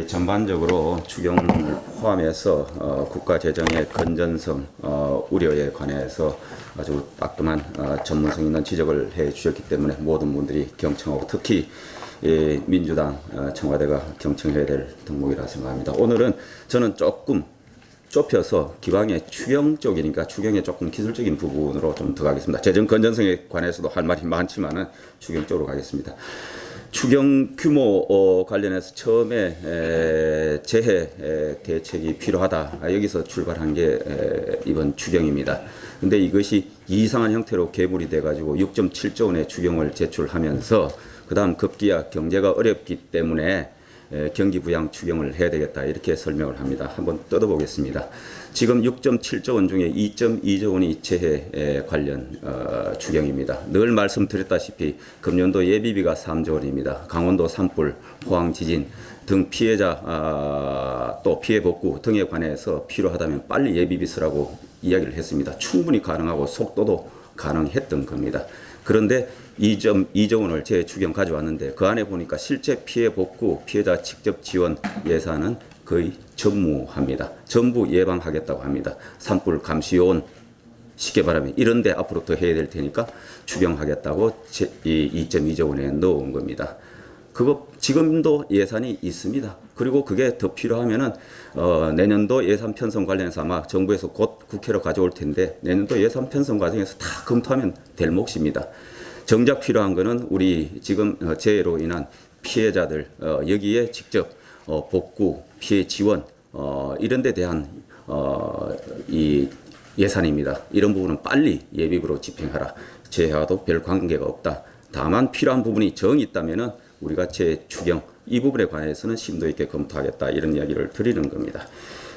전반적으로 추경을 포함해서 국가 재정의 건전성 우려에 관해서 아주 따끔한 전문성 있는 지적을 해 주셨기 때문에 모든 분들이 경청하고 특히 민주당 청와대가 경청해야 될 덕목이라 생각합니다. 오늘은 저는 조금 좁혀서 기왕의 추경 쪽이니까 추경의 조금 기술적인 부분으로 좀 들어가겠습니다. 재정 건전성에 관해서도 할 말이 많지만은 추경 쪽으로 가겠습니다. 추경 규모 관련해서 처음에 재해 대책이 필요하다. 여기서 출발한 게 이번 추경입니다. 근데 이것이 이상한 형태로 개불이 돼가지고 6.7조 원의 추경을 제출하면서 그 다음 급기야 경제가 어렵기 때문에 경기 부양 추경을 해야 되겠다 이렇게 설명을 합니다. 한번 뜯어보겠습니다. 지금 6.7조 원 중에 2.2조 원이 재해 관련 추경입니다. 늘 말씀드렸다시피 금년도 예비비가 3조 원입니다. 강원도 산불, 포항 지진 등 피해자 또 피해 복구 등에 관해서 필요하다면 빨리 예비비 쓰라고 이야기를 했습니다. 충분히 가능하고 속도도 가능했던 겁니다. 그런데 2.2조 원을 재추경 가져왔는데 그 안에 보니까 실제 피해 복구, 피해자 직접 지원 예산은 거의 전무합니다. 전부 예방하겠다고 합니다. 산불 감시요원 쉽게 말하면 이런 데 앞으로 더 해야 될 테니까 추경하겠다고 이 2.2조 원에 넣어온 겁니다. 그거 지금도 예산이 있습니다. 그리고 그게 더 필요하면은 내년도 예산 편성 관련해서 아마 정부에서 곧 국회로 가져올 텐데 내년도 예산 편성 과정에서 다 검토하면 될 몫입니다. 정작 필요한 거는 우리 지금 재해로 인한 피해자들 여기에 직접 복구, 피해 지원 이런 데 대한 이 예산입니다. 이런 부분은 빨리 예비비로 집행하라. 재해와도 별 관계가 없다. 다만 필요한 부분이 정이 있다면은 우리가 재추경 이 부분에 관해서는 심도 있게 검토하겠다 이런 이야기를 드리는 겁니다.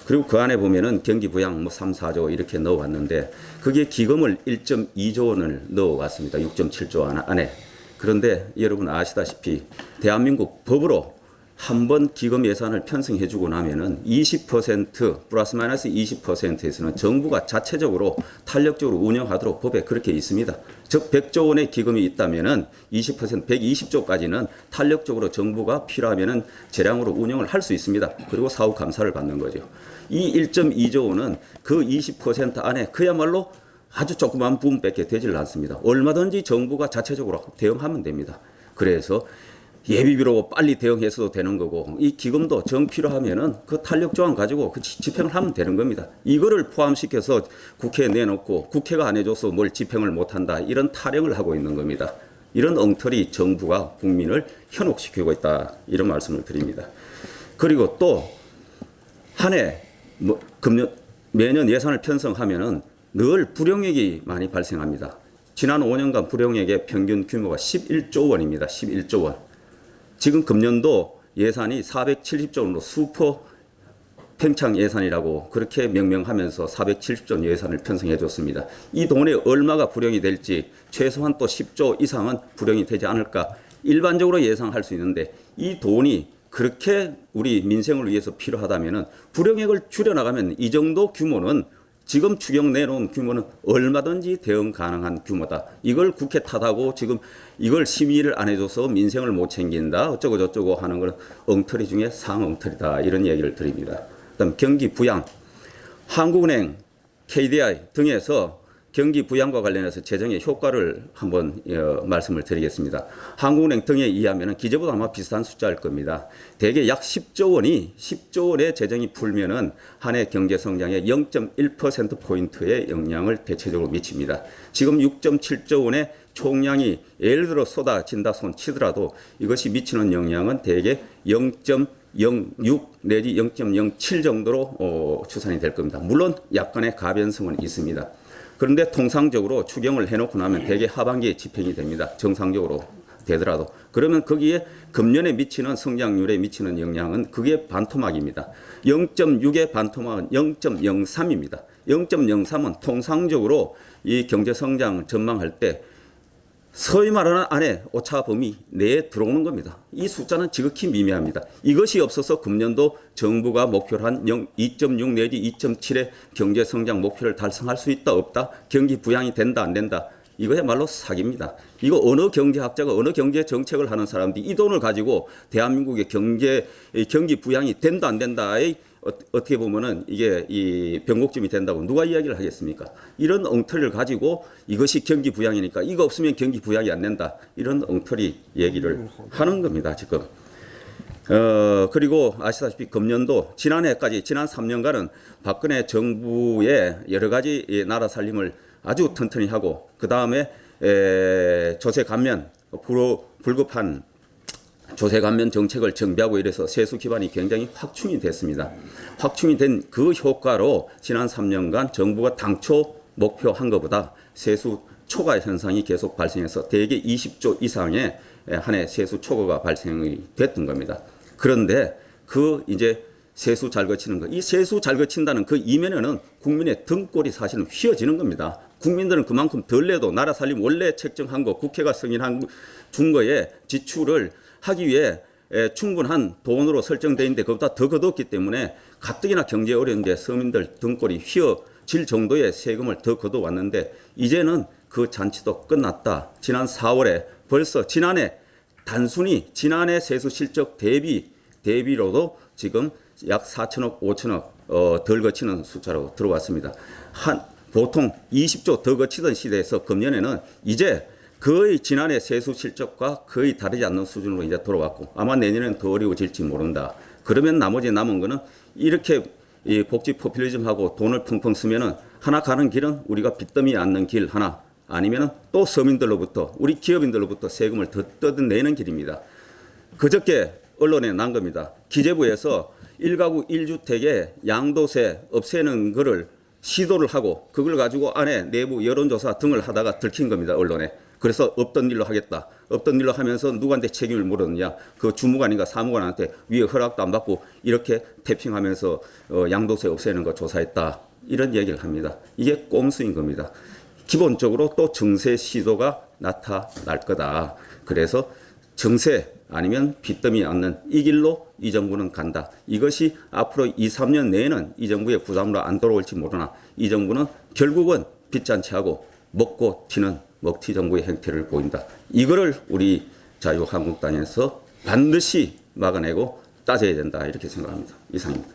그리고 그 안에 보면은 경기 부양 3, 4조 이렇게 넣어왔는데 그게 기금을 1.2조 원을 넣어왔습니다. 6.7조 안에. 그런데 여러분 아시다시피 대한민국 법으로 한번 기금 예산을 편성해주고 나면은 20% 플러스 마이너스 20%에서는 정부가 자체적으로 탄력적으로 운영하도록 법에 그렇게 있습니다. 즉 100조 원의 기금이 있다면은 20% 120조까지는 탄력적으로 정부가 필요하면은 재량으로 운영을 할 수 있습니다. 그리고 사후 감사를 받는 거죠. 이 1.2조 원은 그 20% 안에 그야말로 아주 조그만 부분밖에 되질 않습니다. 얼마든지 정부가 자체적으로 대응하면 됩니다. 그래서 예비비로 빨리 대응해서도 되는 거고 이 기금도 정 필요하면은 그 탄력 조항 가지고 그 집행을 하면 되는 겁니다. 이거를 포함시켜서 국회에 내놓고 국회가 안 해줘서 뭘 집행을 못한다 이런 타령을 하고 있는 겁니다. 이런 엉터리 정부가 국민을 현혹시키고 있다 이런 말씀을 드립니다. 그리고 또 한 해 매년 예산을 편성하면은 늘 불용액이 많이 발생합니다. 지난 5년간 불용액의 평균 규모가 11조 원입니다. 11조 원. 지금 금년도 예산이 470조 원으로 슈퍼 팽창 예산이라고 그렇게 명명하면서 470조 원 예산을 편성해 줬습니다. 이 돈에 얼마가 불용이 될지 최소한 또 10조 이상은 불용이 되지 않을까 일반적으로 예상할 수 있는데 이 돈이 그렇게 우리 민생을 위해서 필요하다면은 불용액을 줄여나가면 이 정도 규모는 지금 추경 내놓은 규모는 얼마든지 대응 가능한 규모다. 이걸 국회 탓하고 지금 이걸 심의를 안 해줘서 민생을 못 챙긴다. 어쩌고 저쩌고 하는 건 엉터리 중에 상엉터리다. 이런 얘기를 드립니다. 그다음 경기 부양, 한국은행, KDI 등에서 경기 부양과 관련해서 재정의 효과를 한번 말씀을 드리겠습니다. 한국은행 등에 의하면 기재보다 아마 비슷한 숫자일 겁니다. 대개 약 10조 원의 재정이 풀면은 한 해 경제 성장에 0.1%포인트의 영향을 대체적으로 미칩니다. 지금 6.7조 원의 총량이 예를 들어 쏟아진다 손 치더라도 이것이 미치는 영향은 대개 0.06 내지 0.07 정도로 추산이 될 겁니다. 물론 약간의 가변성은 있습니다. 그런데 통상적으로 추경을 해놓고 나면 대개 하반기에 집행이 됩니다. 정상적으로 되더라도. 그러면 거기에 금년에 미치는 성장률에 미치는 영향은 그게 반토막입니다. 0.6의 반토막은 0.03입니다. 0.03은 통상적으로 이 경제성장 전망할 때 소위 말하는 안에 오차 범위 내에 들어오는 겁니다. 이 숫자는 지극히 미미합니다. 이것이 없어서 금년도 정부가 목표로 한 2.6 내지 2.7의 경제성장 목표를 달성할 수 있다 없다? 경기 부양이 된다 안 된다? 이거야말로 사기입니다. 이거 어느 경제학자가 어느 경제 정책을 하는 사람들이 이 돈을 가지고 대한민국의 경기 부양이 된다 안 된다의 어떻게 보면은 이게 이 변곡점이 된다고 누가 이야기를 하겠습니까? 이런 엉터리를 가지고 이것이 경기 부양이니까 이거 없으면 경기 부양이 안 된다. 이런 엉터리 얘기를 하는 겁니다, 지금. 그리고 아시다시피 금년도 지난해까지 지난 3년간은 박근혜 정부의 여러 가지 나라 살림을 아주 튼튼히 하고 그 다음에 조세 감면 불급한 조세 감면 정책을 정비하고 이래서 세수 기반이 굉장히 확충이 됐습니다. 확충이 된 그 효과로 지난 3년간 정부가 당초 목표한 것보다 세수 초과 현상이 계속 발생해서 대개 20조 이상의 한 해 세수 초과가 발생이 됐던 겁니다. 그런데 그 이제 세수 잘 거치는 거, 이 세수 잘 거친다는 그 이면에는 국민의 등골이 사실은 휘어지는 겁니다. 국민들은 그만큼 덜 내도 나라 살림 원래 책정한 거, 국회가 승인한 준 거에 지출을 하기 위해 충분한 돈으로 설정되어 있는데 그보다 더 거뒀기 때문에 가뜩이나 경제 어려운데 서민들 등골이 휘어질 정도의 세금을 더 거둬왔는데 이제는 그 잔치도 끝났다. 지난 4월에 벌써 단순히 지난해 세수 실적 대비로도 지금 약 4천억, 5천억 덜 거치는 숫자로 들어왔습니다. 보통 20조 더 거치던 시대에서 금년에는 이제 거의 지난해 세수 실적과 거의 다르지 않는 수준으로 이제 돌아왔고 아마 내년에는 더 어려워질지 모른다. 그러면 나머지 남은 거는 이렇게 이 복지 포퓰리즘하고 돈을 펑펑 쓰면은 하나 가는 길은 우리가 빚더미 않는 길 하나 아니면은 또 서민들로부터 우리 기업인들로부터 세금을 더 뜯어내는 길입니다. 그저께 언론에 난 겁니다. 기재부에서 1가구 1주택에 양도세 없애는 거를 시도를 하고 그걸 가지고 안에 내부 여론조사 등을 하다가 들킨 겁니다. 언론에. 그래서 없던 일로 하겠다. 없던 일로 하면서 누구한테 책임을 물었느냐. 그 주무관인가 사무관한테 위에 허락도 안 받고 이렇게 태핑하면서 양도세 없애는 거 조사했다. 이런 얘기를 합니다. 이게 꼼수인 겁니다. 기본적으로 또 정세 시도가 나타날 거다. 그래서 정세 아니면 빚더미 않는 이 길로 이 정부는 간다. 이것이 앞으로 2, 3년 내에는 이 정부의 부담으로 안 돌아올지 모르나 이 정부는 결국은 빚잔치하고 먹고 튀는 먹튀 정부의 행태를 보인다. 이거를 우리 자유한국당에서 반드시 막아내고 따져야 된다. 이렇게 생각합니다. 이상입니다.